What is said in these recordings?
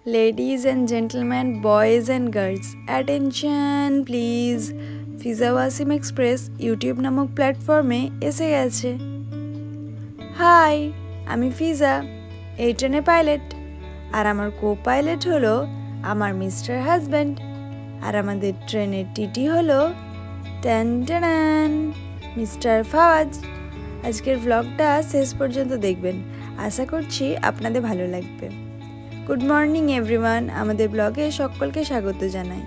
Ladies and gentlemen, boys and girls, attention please. ফিজা Wasim express YouTube নামক প্ল্যাটফর্মে এসে গেছে। হাই, আমি ফিজা, এই ট্রেনের পাইলট। আর আমার কো পাইলট হলো আমার মিস্টার হাজব্যান্ড। আর আমাদের ট্রেনের টিটি হলো ট্যান মিস্টার ফাওয়াজ। আজকের ব্লগটা শেষ পর্যন্ত দেখবেন, আশা করছি আপনাদের ভালো লাগবে। গুড মর্নিং এভরিওয়ান, আমাদের ব্লগে সকলকে স্বাগত জানাই।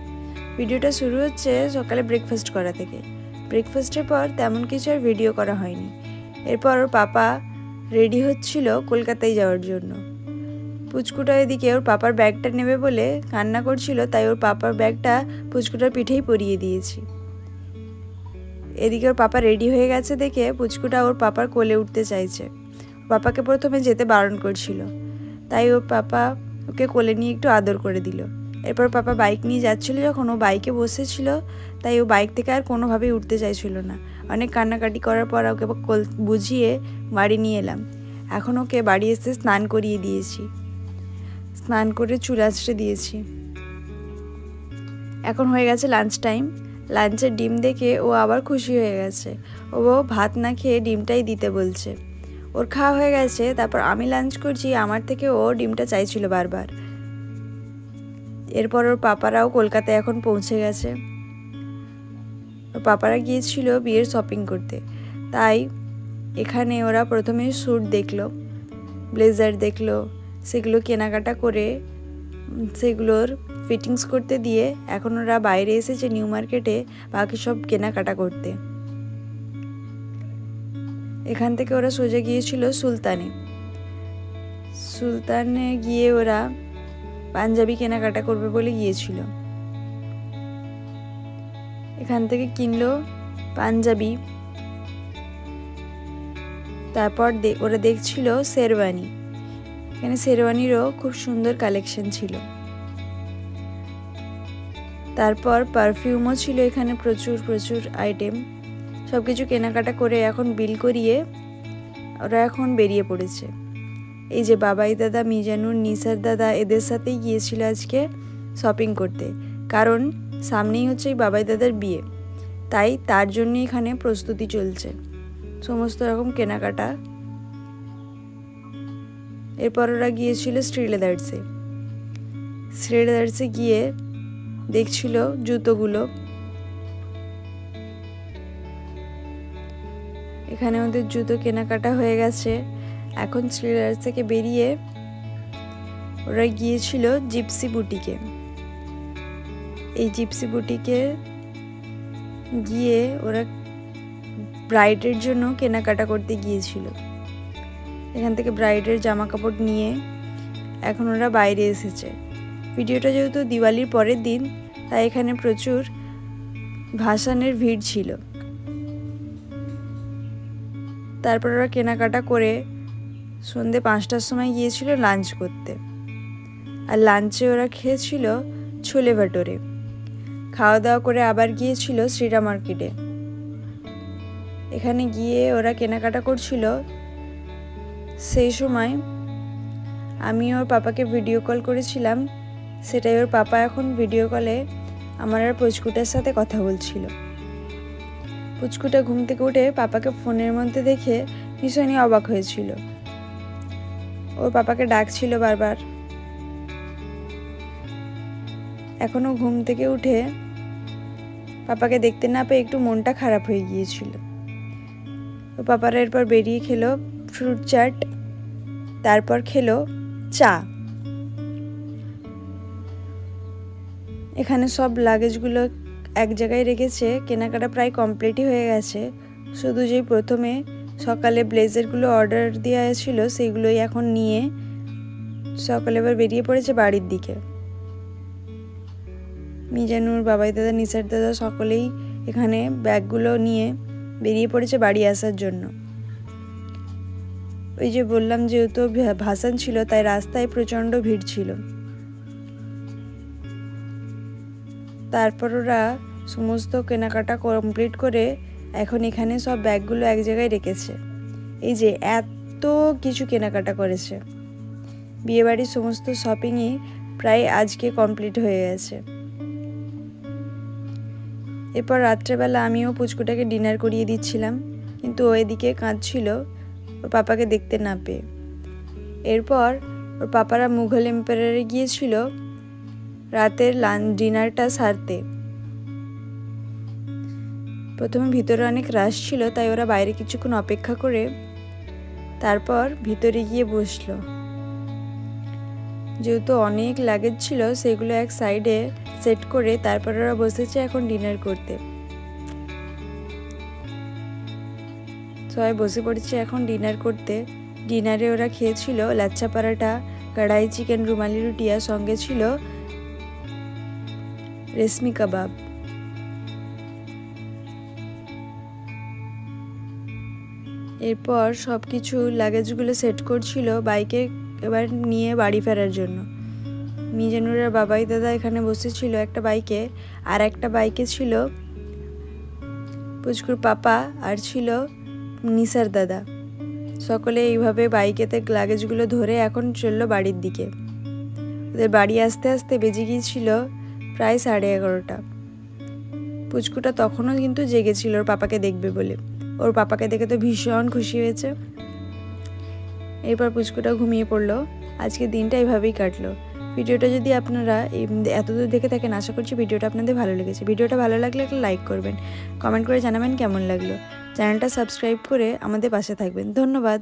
ভিডিওটা শুরু হচ্ছে সকালে ব্রেকফাস্ট করা থেকে। ব্রেকফাস্টের পর তেমন কিছু আর ভিডিও করা হয়নি। এরপর ওর পাপা রেডি হচ্ছিল কলকাতায় যাওয়ার জন্য। পুচকুটা এদিকে ওর পাপার ব্যাগটা নেবে বলে কান্না করছিল, তাই ওর পাপার ব্যাগটা পুচকুটার পিঠেই পরিয়ে দিয়েছি। এদিকে ওর পাপা রেডি হয়ে গেছে দেখে পুচকুটা ওর পাপার কোলে উঠতে চাইছে। পাপাকে প্রথমে যেতে বারণ করছিল, তাই ওর পাপা ওকে কোলে নিয়ে একটু আদর করে দিল। এরপর পাপা বাইক নিয়ে যাচ্ছিলো, যখন ও বাইকে বসেছিল তাই ও বাইক থেকে আর কোনোভাবেই উঠতে চাইছিল না। অনেক কান্নাকাটি করার পর ওকে বুঝিয়ে বাড়ি নিয়ে এলাম। এখন ওকে বাড়ি এসে স্নান করিয়ে দিয়েছি, স্নান করে চুল আঁচড়ে দিয়েছি। এখন হয়ে গেছে লাঞ্চ টাইম। লাঞ্চের ডিম দেখে ও আবার খুশি হয়ে গেছে। ও ভাত না খেয়ে ডিমটাই দিতে বলছে। ওর খাওয়া হয়ে গেছে, তারপর আমি লাঞ্চ করছি, আমার থেকে ও ডিমটা চাইছিল বারবার। এরপর ওর পাপারাও কলকাতায় এখন পৌঁছে গেছে। ওর পাপারা গিয়েছিল বিয়ের শপিং করতে, তাই এখানে ওরা প্রথমে স্যুট দেখলো, ব্লেজার দেখলো, সেগুলো কেনাকাটা করে সেগুলোর ফিটিংস করতে দিয়ে এখন ওরা বাইরে এসেছে নিউ মার্কেটে বাকি সব কেনাকাটা করতে। এখান থেকে ওরা সোজা গিয়েছিল সুলতানে গিয়ে ওরা পাঞ্জাবি কেনাকাটা করবে বলে গিয়েছিল। এখান থেকে কিনলো পাঞ্জাবি, তারপর ওরা দেখছিল শেরওয়ানি। এখানে শেরওয়ানিরও খুব সুন্দর কালেকশন ছিল। তারপর পারফিউমও ছিল এখানে, প্রচুর আইটেম। সব কিছু কেনাকাটা করে এখন বিল করিয়ে ওরা এখন বেরিয়ে পড়েছে। এই যে বাবাই দাদা, মিজানুর, নিসার দাদা এদের সাথেই গিয়েছিল আজকে শপিং করতে, কারণ সামনেই হচ্ছে এই বাবাই দাদার বিয়ে, তাই তার জন্য এখানে প্রস্তুতি চলছে সমস্ত রকম কেনাকাটা। এরপর ওরা গিয়েছিল শ্রীলেদার্সে গিয়ে দেখছিল জুতোগুলো। এখানে ওদের জুতো কেনাকাটা হয়ে গেছে। এখন শ্রীলেদার্স থেকে বেরিয়ে ওরা গিয়েছিল জিপসি বুটিকে। এই জিপসি বুটিকে গিয়ে ওরা ব্রাইডের জন্য কেনাকাটা করতে গিয়েছিল। এখান থেকে ব্রাইডের জামা কাপড় নিয়ে এখন ওরা বাইরে এসেছে। ভিডিওটা যেহেতু দিওয়ালির পরের দিন, তাই এখানে প্রচুর ভাসানের ভিড় ছিল। তারপর ওরা কেনাকাটা করে সন্ধ্যে 5টার সময় গিয়েছিল লাঞ্চ করতে। আর লাঞ্চে ওরা খেয়েছিল ছোলে ভাটোরে। খাওয়া দাওয়া করে আবার গিয়েছিল শ্রীরাম মার্কেটে। এখানে গিয়ে ওরা কেনাকাটা করছিল। সেই সময় আমি ওর পাপাকে ভিডিও কল করেছিলাম, সেটাই ওর পাপা এখন ভিডিও কলে আমার আর পুচকুটার সাথে কথা বলছিল। পুচকুটা ঘুম থেকে উঠে পাপাকে ফোনের মধ্যে দেখে ভীষণই অবাক হয়েছিল। ওর পাপাকে ডাকছিল বারবার। এখনো ঘুম থেকে উঠে পাপাকে দেখতে না পেয়ে একটু মনটা খারাপ হয়ে গিয়েছিল। ওর পাপারা এরপর বেরিয়ে খেলো ফ্রুট চাট, তারপর খেলো চা। এখানে সব লাগেজগুলো এক জায়গায় রেখেছে। কেনাকাটা প্রায় কমপ্লিটই হয়ে গেছে। শুধু যেই প্রথমে সকালে ব্লেজারগুলো অর্ডার দেওয়া ছিল সেইগুলোই এখন নিয়ে সকালে এবার বেরিয়ে পড়েছে বাড়ির দিকে। মিজানুর, বাবাই দাদা, নিসার দাদা সকলেই এখানে ব্যাগগুলো নিয়ে বেরিয়ে পড়েছে বাড়ি আসার জন্য। ওই যে বললাম যেহেতু ভাসান ছিল, তাই রাস্তায় প্রচণ্ড ভিড় ছিল। তারপর ওরা সমস্ত কেনাকাটা কমপ্লিট করে এখন এখানে সব ব্যাগগুলো এক জায়গায় রেখেছে। এই যে এত কিছু কেনাকাটা করেছে। বিয়েবাড়ির সমস্ত শপিংই প্রায় আজকে কমপ্লিট হয়ে গেছে। এরপর রাত্রেবেলা আমিও পুচকুটাকে ডিনার করিয়ে দিচ্ছিলাম, কিন্তু ও এদিকে কাঁদছিল ওর পাপাকে দেখতে না পেয়ে। এরপর ওর পাপারা মুঘল এম্পায়ারে গিয়েছিল রাতের ডিনারটা সারতে। প্রথমে ভিতরে অনেক রাশ ছিল, তাই ওরা বাইরে কিছুক্ষণ অপেক্ষা করে তারপর ভিতরে গিয়ে বসলো। যেহেতু অনেক লাগেজ ছিল সেগুলো এক সাইডে সেট করে তারপর ওরা বসেছে এখন ডিনার করতে। সবাই বসে পড়েছে এখন ডিনার করতে। ডিনারে ওরা খেয়েছিল লাচ্ছা পরাঠা, কড়াই চিকেন, রুমালি রুটি, আর সঙ্গে ছিল রেশমি কাবাব। এরপর সব কিছু লাগেজগুলো সেট করছিল বাইকে এবার নিয়ে বাড়ি ফেরার জন্য। মিজানুরের বাবাই দাদা এখানে বসেছিল একটা বাইকে, আর একটা বাইকে ছিল পুচকুর পাপা আর ছিল নিসার দাদা। সকলে এইভাবে বাইকেতে লাগেজগুলো ধরে এখন চললো বাড়ির দিকে। ওদের বাড়ি আসতে আসতে বেজে গিয়েছিল প্রায় 11:30। পুচকুটা তখনও কিন্তু জেগেছিল ওর পাপাকে দেখবে বলে। ওর পাপাকে দেখে তো ভীষণ খুশি হয়েছে। এরপর পুচকুটা ঘুমিয়ে পড়লো। আজকে দিনটা এইভাবেই কাটলো। ভিডিওটা যদি আপনারা এতদূর দেখে থাকেন, আশা করছি ভিডিওটা আপনাদের ভালো লেগেছে। ভিডিওটা ভালো লাগলে একটা লাইক করবেন, কমেন্ট করে জানাবেন কেমন লাগলো। চ্যানেলটা সাবস্ক্রাইব করে আমাদের পাশে থাকবেন। ধন্যবাদ।